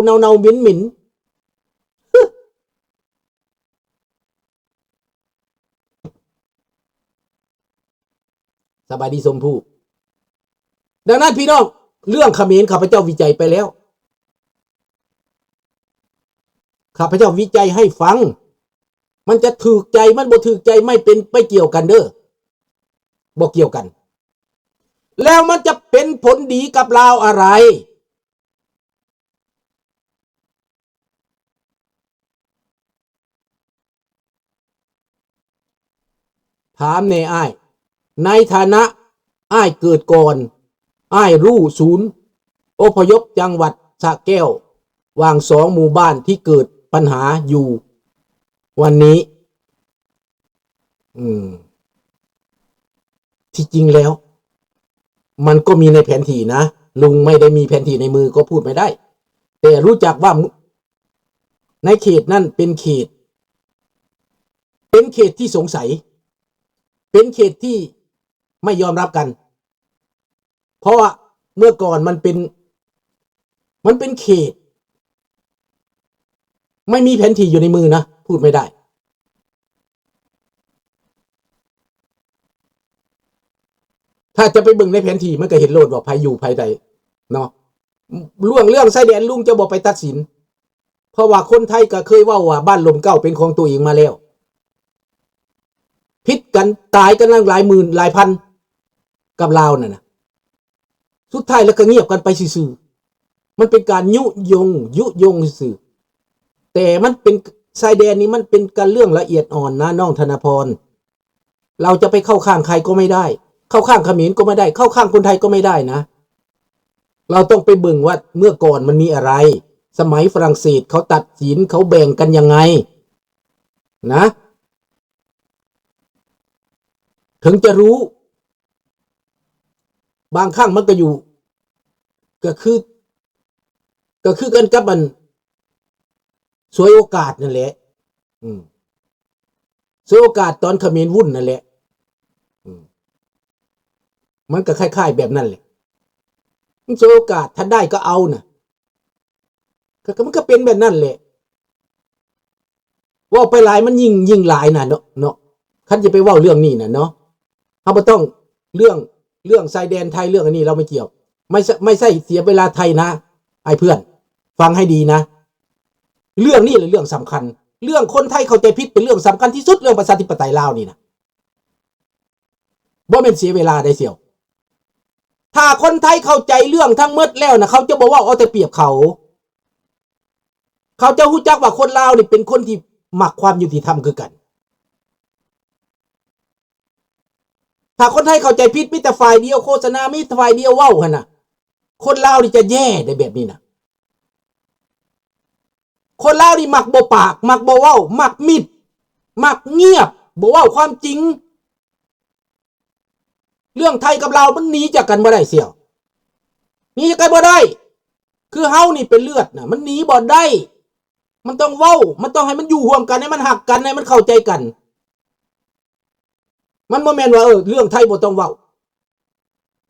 เน่าๆเหม็นสบายดีสมผู้ดังนั้นพี่น้องเรื่องเขมรข้าพเจ้าวิจัยไปแล้วข้าพเจ้าวิจัยให้ฟังมันจะถูกใจมันบ่ถูกใจไม่เกี่ยวกันเด้อบ่เกี่ยวกันแล้วมันจะเป็นผลดีกับลาวอะไรถามแน่อ้ายในฐานะอ้ายเกิดก่อนอ้ายรู้ศูนย์อพยพจังหวัดสระแก้ววาง2 หมู่บ้านที่เกิดปัญหาอยู่วันนี้ที่จริงแล้วมันก็มีในแผนที่นะลุงไม่ได้มีแผนที่ในมือก็พูดไม่ได้แต่รู้จักว่าในเขตนั้นเป็นเขตที่สงสัยเป็นเขตที่ไม่ยอมรับกันเพราะว่าเมื่อก่อนมันเป็นเขตไม่มีแผนที่อยู่ในมือนะพูดไม่ได้ถ้าจะไปบึงในแผนที่มันก็เห็นโลดว่าภัยอยู่ภัยใดเนาะเรื่องชายแดนลุงจะบอกไปตัดสินเพราะว่าคนไทยก็เคยว่าบ้านลมเก้าเป็นของตัวเองมาแล้วพิษกันตายกันหลายหมื่นหลายพันกับลาวน่ะนะสุดท้ายแล้วก็เงียบกันไปซื่อๆมันเป็นการยุยงซื่อแต่มันเป็นชายแดนนี้มันเป็นการเรื่องละเอียดอ่อนนะน้องธนพรเราจะไปเข้าข้างใครก็ไม่ได้เข้าข้างเขมรก็ไม่ได้เข้าข้างคนไทยก็ไม่ได้นะเราต้องไปบึงว่าเมื่อก่อนมันมีอะไรสมัยฝรั่งเศสเขาตัดสินเขาแบ่งกันยังไงนะถึงจะรู้บางครั้งมันก็อยู่ก็คือกันกับมันสวยโอกาสนั่นแหละสวยโอกาสตอนเขมรวุ่นนั่นแหละมันก็คล้ายๆแบบนั้นแหละสวยโอกาสถ้าได้ก็เอานะมันก็เป็นแบบนั้นแหละว่าไปหลายมันยิ่งหลายนะเนาะคันจะไปว่าเรื่องนี้นะเนาะเขาไม่ต้องเรื่องชายแดนไทยเรื่องอันนี้เราไม่เกี่ยวไม่ใช่เสียเวลาไทยนะไอ้เพื่อนฟังให้ดีนะเรื่องนี้เลยเรื่องสำคัญเรื่องคนไทยเข้าใจผิดเป็นเรื่องสำคัญที่สุดเรื่องประชาธิปไตยลาวนี่นะบ่เป็นเสียเวลาได้เสี่ยวถ้าคนไทยเข้าใจเรื่องทั้งหมดแล้วนะเขาจะบอกว่าเอาแต่เปรียบเขาจะรู้จักว่าคนลาวนี่เป็นคนที่มักความยุติธรรมคือกันถ้าคนไทยเข้าใจผิดมีแต่ฝ่ายเดียวโฆษณามีแต่ฝ่ายเดียวเว้าหั่นน่ะคนลาวนี่จะแย่ได้แบบนี้นะคนลาวนี่มักบ่ปากมักบ่เว้ามักมิดมักเงียบบ่เว้าความจริงเรื่องไทยกับลาวมันหนีจากกันบ่ได้เสี่ยวหนีจากกันบ่ได้คือเฮานี่เป็นเลือดน่ะมันหนีบ่ได้มันต้องเว้ามันต้องให้มันอยู่ร่วมกันให้มันหักกันให้มันเข้าใจกันมันบ่แม่นว่าเรื่องไทยบ่ต้องเว้า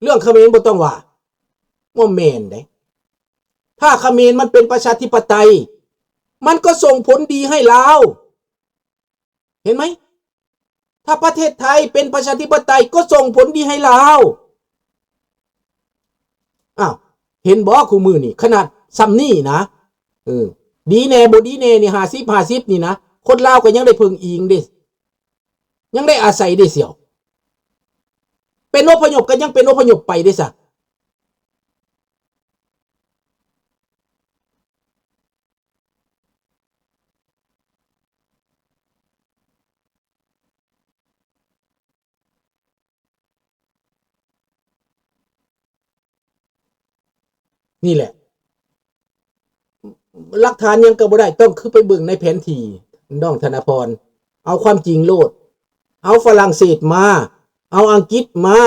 เรื่องเขมรบ่ต้องว่าบ่แม่นเด้ถ้าเขมรมันเป็นประชาธิปไตยมันก็ส่งผลดีให้ลาวเห็นไหมถ้าประเทศไทยเป็นประชาธิปไตยก็ส่งผลดีให้ลาวอ้าวเห็นบ่คู่มือนี่ขนาดซ้ำนี่นะดีแน่บ่ดีแน่นี่50นี่นะคนลาวก็ยังได้พึ่งอิงดิยังได้อาศัยได้เสี่ยวเป็นอพยพก็ยังเป็นอพยพไปได้ซะนี่แหละหลักฐานยังก็บ่ได้ต้องคือไปเบิ่งในแผนที่น้องธนพรเอาความจริงโลดเอาฝรั่งเศสมาเอาอังกฤษมา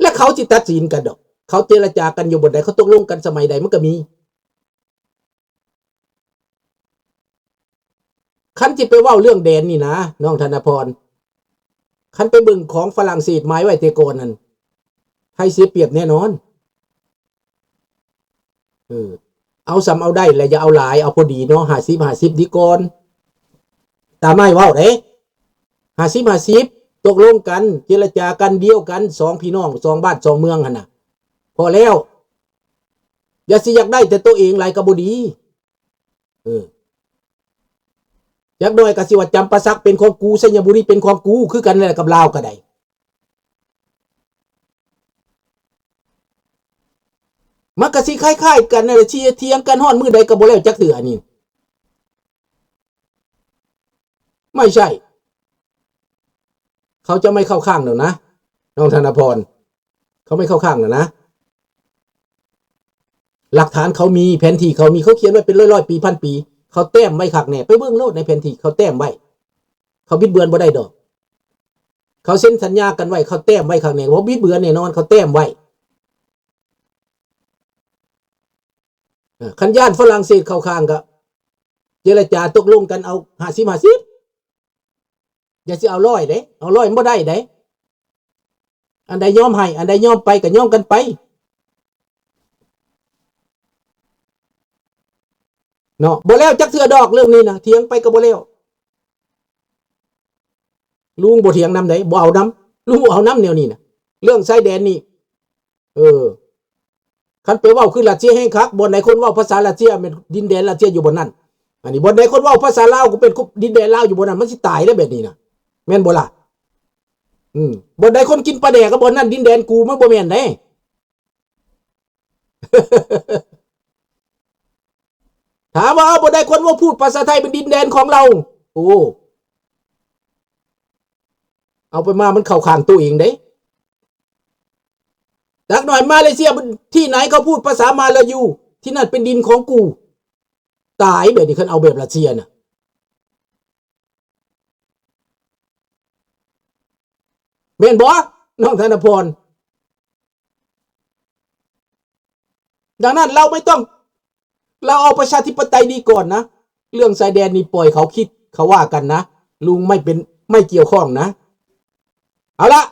และเขาสิตัดสินกันดอกเขาเจรจากันอยู่บนใดเขาตกลงกันสมัยใดมันก็มีคันจิไปเว้าเรื่องแดนนี่นะน้องธนพรคันไปเบิ่งของฝรั่งเศสไม้ไว้แต่ก่อนนั่นไทยเสียเปรียบแน่นอน เออเอาซ้ำเอาได้แล้วอย่าเอาหลายเอาพอดีเนาะ50-50ดีก่อนตามไม่เว้าเด้50-50ตกลงกันเจรจากันเดียวกัน2พี่น้อง2บ้าน2เมืองหั่นน่ะพอแล้วอย่าสิอยากได้แต่ตัวเองหลายก็บ่ดีอยากน้อยก็สิว่าจำปาสักเป็นของกูสัญญบุรีเป็นของกูคือกันแหละกับลาวก็ได้มันก็สิคล้ายๆกันนั่นแหละเถียงกันฮ้อนมื้อใดก็บ่แล้วจักเทื่อนี่ไม่ใช่เขาจะไม่เข้าข้างหรอกนะน้องธนพรเขาไม่เข้าข้างหรอกนะหลักฐานเขามีแผนที่เขามีเขาเขียนไว้เป็นร้อยๆปีพันปีเขาแต้มไว้คักแน่ไปเบิ่งโลดในแผนที่เขาแต้มไว้เขาบิดเบือนบ่ได้ดอกเขาเซ็นสัญญากันไว้เขาแต้มไว้คักแน่บ่บิดเบือนแน่นอนเขาแต้มไว้คันย่านฝรั่งเศสเข้าข้างก็เจรจาตกลงกันเอา50-50อย่าสิเอา100เด้เอา100มันบ่ได้เด้อันใดยอมให้อันใดยอมไปก็ยอมกันไปเนาะบ่แล้วจักเทื่อดอกเรื่องนี้นะเถียงไปก็บ่แล้วลุงบ่เถียงนำได้บ่เอานำลุงบ่เอานำแนวนี้นะเรื่องชายแดนนี่คันไปเว้าคือรัสเซียแห่งคักบ่อนใดคนเว้าภาษารัสเซียเป็นดินแดนรัสเซียอยู่บนนั้นอันนี้บ่อนใดคนเว้าภาษาลาวก็เป็นดินแดนลาวอยู่บนนั้นมันสิตายได้แบบนี้นะแม่นบ่ล่ะบ่อนใดคนกินปลาแดกก็บ่อนนั้นดินแดนกูมันบ่แม่นเด้ ถามว่าบ่ได้คนว่าพูดภาษาไทยเป็นดินแดนของเราโอ้เอาไปมามันเข้าข้างตัวเองเด้ดักหน่อยมาเลเซียที่ไหนเขาพูดภาษามาลายูที่นั่นเป็นดินของกูตายแบบนี้คันเอาแบบรัสเซียน่ะแม่นบ่น้องธนพรดังนั้นเราไม่ต้องเราเอาประชาธิปไตยดีก่อนนะเรื่องชายแดนนี่ปล่อยเขาคิดเขาว่ากันนะลุงไม่เกี่ยวข้องนะเอาละ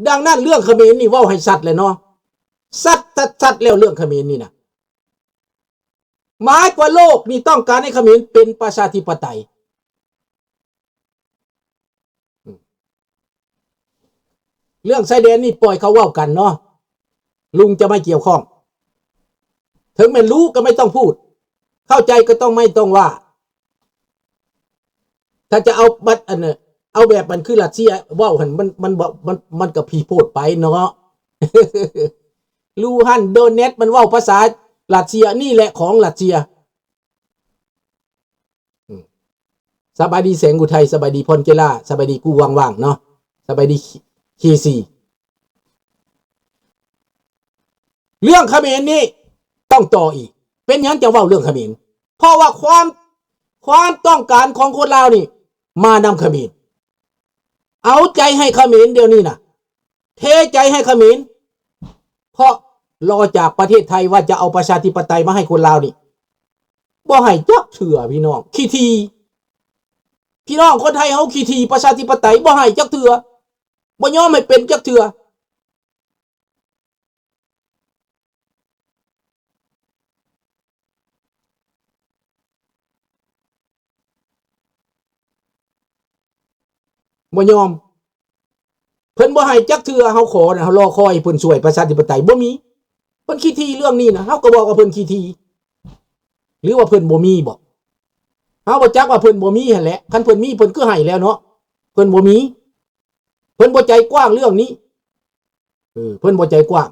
ดังนั้นเรื่องเขมรนี่เว้าให้สัตว์เลยเนาะสัตว์แล้วเรื่องเขมรนี่นะหมายว่าโลกนี่ต้องการให้เขมรเป็นประชาธิปไตยเรื่องชายแดนนี่ปล่อยเขาเว้ากันเนาะลุงจะไม่เกี่ยวข้องถึงไม่รู้ก็ไม่ต้องพูดเข้าใจก็ต้องไม่ต้องว่าถ้าจะเอาบัตรอันเนี่ยเอาแบบมันคือรัสเซียว่าหันมันกับพีโพดไปเนาะ ลูฮันโดเนตมันว่าภาษารัสเซียนี่แหละของรัสเซียสบายดีแสงอุทัยสบายดีพรเจล่าสบายดีกูว่างๆเนาะสบายดีคีซีเรื่องเขมรนี่ต้องต่ออีกเป็นยังจะว่าเรื่องเขมรเพราะว่าความต้องการของคนลาวนี่มานำเขมรเอาใจให้เขมรเดี๋ยวนี้นะเทใจให้เขมรเพราะรอจากประเทศไทยว่าจะเอาประชาธิปไตยมาให้คนลาวนี่บ่ให้จักเถื่อพี่น้องขี้ทีพี่น้องคนไทยเฮาขี้ทีประชาธิปไตยบ่ให้จักเถื่อบ่ยอมให้เป็นจักเถื่อบ่ยอมเพิ่นบ่ให้จักเทื่อเฮาขอน่ะเฮารอคอยเพิ่นช่วยประชาธิปไตยบ่มีเพิ่นขี้ทีเรื่องนี้นะเฮาก็บอกว่าเพิ่นขี้ทีหรือว่าเพิ่นบ่มีบ่เฮาบ่จักว่าเพิ่นบ่มีหั่นแหละคันเพิ่นมีเพิ่นคือให้แล้วเนาะเพิ่นบ่มีเพิ่นบ่ใจกว้างเรื่องนี้เพิ่นบ่ใจกว้าง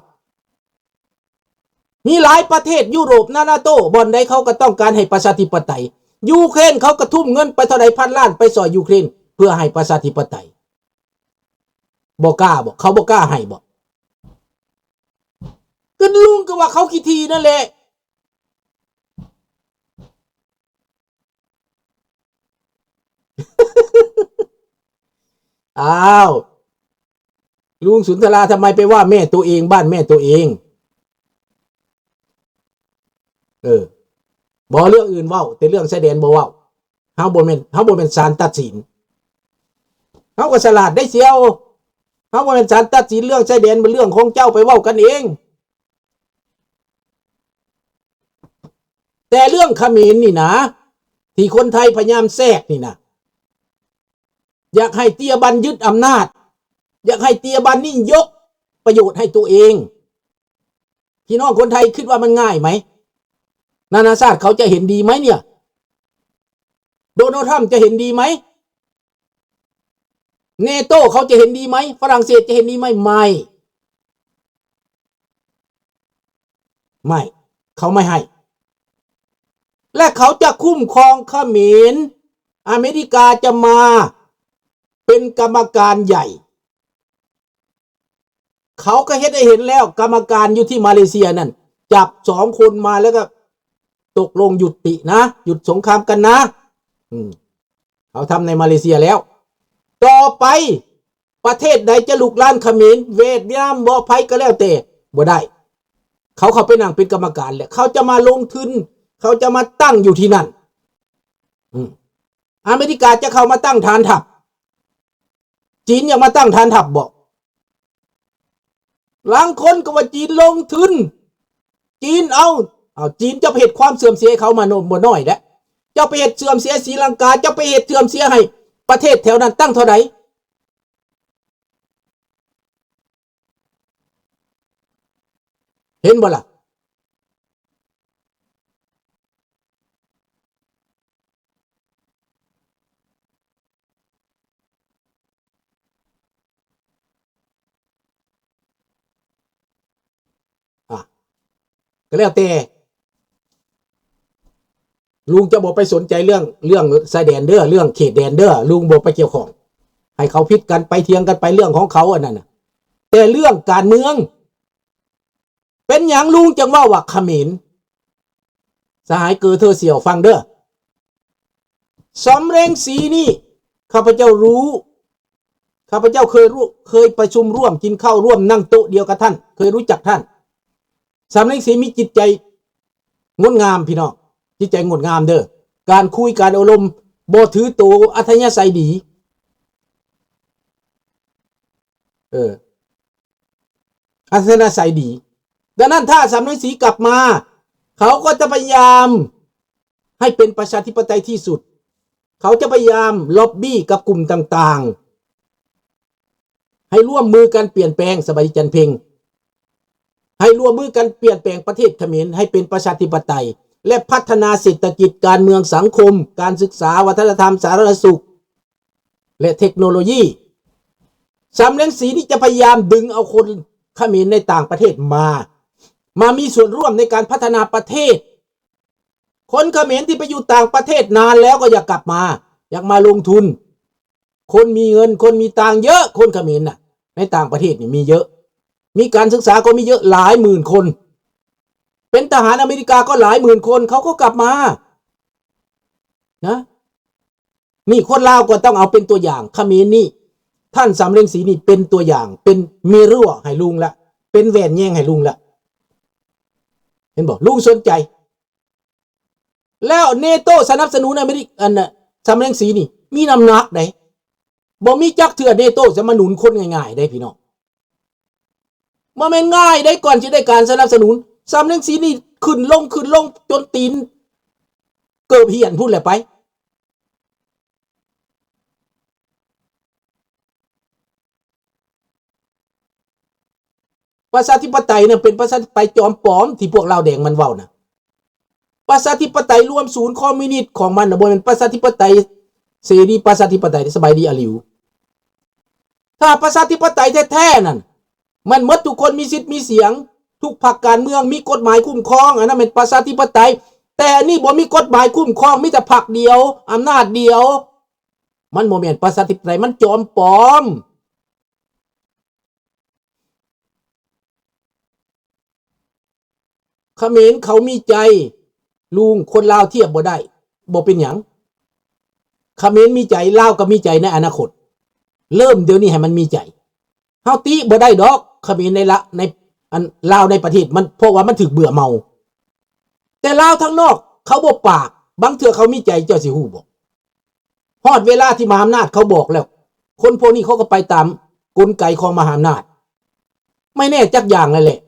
มีหลายประเทศยุโรปนาโตบ่อนใดเขาก็ต้องการให้ประชาธิปไตยยูเครนเขาก็ทุ่มเงินไปเท่าใดพันล้านไปซอยยูเครนเพื่อให้ประชาธิปไตยบ่กล้าบ่เขาบ่กล้าให้บ่ก็ลุงก็ว่าเขาขี้ทีนั่นแหละอ้าวลุงสุนทราทำไมไปว่าแม่ตัวเองบ้านแม่ตัวเองบ่เรื่องอื่นเว้าแต่เรื่องชายแดนบ่เว้าเฮาบ่แม่นศาลตัดสินเฮาก็ฉลาดได้เสียวเฮาบ่แม่นศาลตัดสินเรื่องชายแดนเป็นเรื่องของเจ้าไปเว้ากันเอง แต่เรื่องเขมรนี่นะที่คนไทยพยายามแทรกนี่นะอยากให้เตียบันยึดอำนาจอยากให้เตียบันนี่ยกประโยชน์ให้ตัวเองพี่น้องคนไทยคิดว่ามันง่ายไหมนานาชาติเขาจะเห็นดีไหมเนี่ยโดนัลด์ทรัมป์จะเห็นดีไหมเนโต้เขาจะเห็นดีไหมฝรั่งเศสจะเห็นดีไหมไม่เขาไม่ให้และเขาจะคุ้มครองเขมรอเมริกาจะมาเป็นกรรมการใหญ่เขาก็เห็นได้เห็นแล้วกรรมการอยู่ที่มาเลเซียนั่นจับ2 คนมาแล้วก็ตกลงหยุดตินะหยุดสงครามกันนะเขาทำในมาเลเซียแล้วต่อไปประเทศใดจะลุกลานเขมรเวียดนามบ่ไผก็แล้วแต่บ่ได้เขาไปนั่งเป็นกรรมการแหละเขาจะมาลงทุนเขาจะมาตั้งอยู่ที่นั่นอเมริกาจะเข้ามาตั้งฐานทัพจีนอยากมาตั้งฐานทัพบอกหลังคนก็ว่าจีนลงทุนจีนเอาจีนจะไปเหตุความเสื่อมเสียเขามาโน่นบ่น้อยแล้วเจ้าไปเหตุเสื่อมเสียศรีลังกาเจ้าไปเหตุเสื่อมเสียให้ประเทศแถวนั้นตั้งเท่าไหร่เห็นบ่ล่ะก็แล้วแต่ลุงจะบอกไปสนใจเรื่องชายแดนเด้อเรื่องเขตแดนเด้อลุงบอกไปเกี่ยวของให้เขาพิจกันไปเถียงกันไปเรื่องของเขาอันนั้นแต่เรื่องการเมืองเป็นอย่างลุงจังว่าเขมรสหายเกิดเธอเสี่ยวฟังเด้อสำเร็งสีนี่ข้าพเจ้ารู้ข้าพเจ้าเคยประชุมร่วมกินข้าวร่วมนั่งโต๊ะเดียวกับท่านเคยรู้จักท่านสำเร็งสีมีจิตใจงดงามพี่น้องจิตใจงดงามเด้อการคุยการอารมณ์บ่ถือตัวอัธยาศัยดีอัธยาศัยดีดังนั้นถ้าสำเร็งสีกลับมาเขาก็จะพยายามให้เป็นประชาธิปไตยที่สุดเขาจะพยายามล็อบบี้กับกลุ่มต่างๆให้ร่วมมือกันเปลี่ยนแปลงสบายจันเพ็งให้ร่วมมือกันเปลี่ยนแปลงประเทศเขมรให้เป็นประชาธิปไตยและพัฒนาเศรษฐกิจการเมืองสังคมการศึกษาวัฒนธรรมสาธารณสุขและเทคโนโลยีสำเร็งสีนี่จะพยายามดึงเอาคนเขมรในต่างประเทศมามีส่วนร่วมในการพัฒนาประเทศคนเขมรที่ไปอยู่ต่างประเทศนานแล้วก็อยากกลับมาอยากมาลงทุนคนมีเงินคนมีตังเยอะคนเขมรน่ะในต่างประเทศนี่มีเยอะมีการศึกษาก็มีเยอะหลายหมื่นคนเป็นทหารอเมริกาก็หลายหมื่นคนเขาก็กลับมานะนี่คนลาวก็ต้องเอาเป็นตัวอย่างเขมรนี่ท่านสำเร็งสีนี่เป็นตัวอย่างเป็นมิเรอร์ให้ลุงละเป็นแหวนแยงให้ลุงละเห็นบอกลุงสนใจแล้วเนโต้สนับสนุนอเมริกาสำเร็งสีนี่มีน้ำหนักได้บ่มีจักเถื่อเนโต้จะมาหนุนคนง่ายๆได้พี่น้องมาแม่นง่ายได้ก่อนจะได้การสนับสนุนสำเร็งสีนี่ขึ้นลงจนตีนเกิดเหี่ยนพูดแหละไปประชาธิปไตยเนี่ยเป็นประชาธิปไตยจอมปลอมที่พวกเราแดงมันเว้านะประชาธิปไตยรวมศูนย์คอมมิวนิสต์ของมันนะบ่เป็นประชาธิปไตยเสรีประชาธิปไตยสบายดีอลิวถ้าประชาธิปไตยแท้ๆนั่นมันหมดทุกคนมีสิทธิ์มีเสียงทุกพรรคการเมืองมีกฎหมายคุ้มครองอันนั้นเป็นประชาธิปไตยแต่นี่บ่มีกฎหมายคุ้มครองมีแต่พรรคเดียวอำนาจเดียวมันบ่แม่นประชาธิปไตยมันจอมปลอมเขมรเขามีใจลุงคนลาวเทียบบ่ได้บ่เป็นหยังเขมรมีใจลาวก็มีใจในอนาคตเริ่มเดี๋ยวนี้ให้มันมีใจเฮาติบ่ได้ดอกเขมรในอันลาวในประเทศมันเพราะว่ามันถึกเบื่อเมาแต่ลาวทั้งนอกเขาบ่ปากบางเทื่อเขามีใจเจ้าสิฮู้บ่ฮอดเวลาที่มหาอำนาจเขาบอกแล้วคนพวกนี้เขาก็ไปตามกลไกของมหาอำนาจไม่แน่จักอย่างนั่นแหละ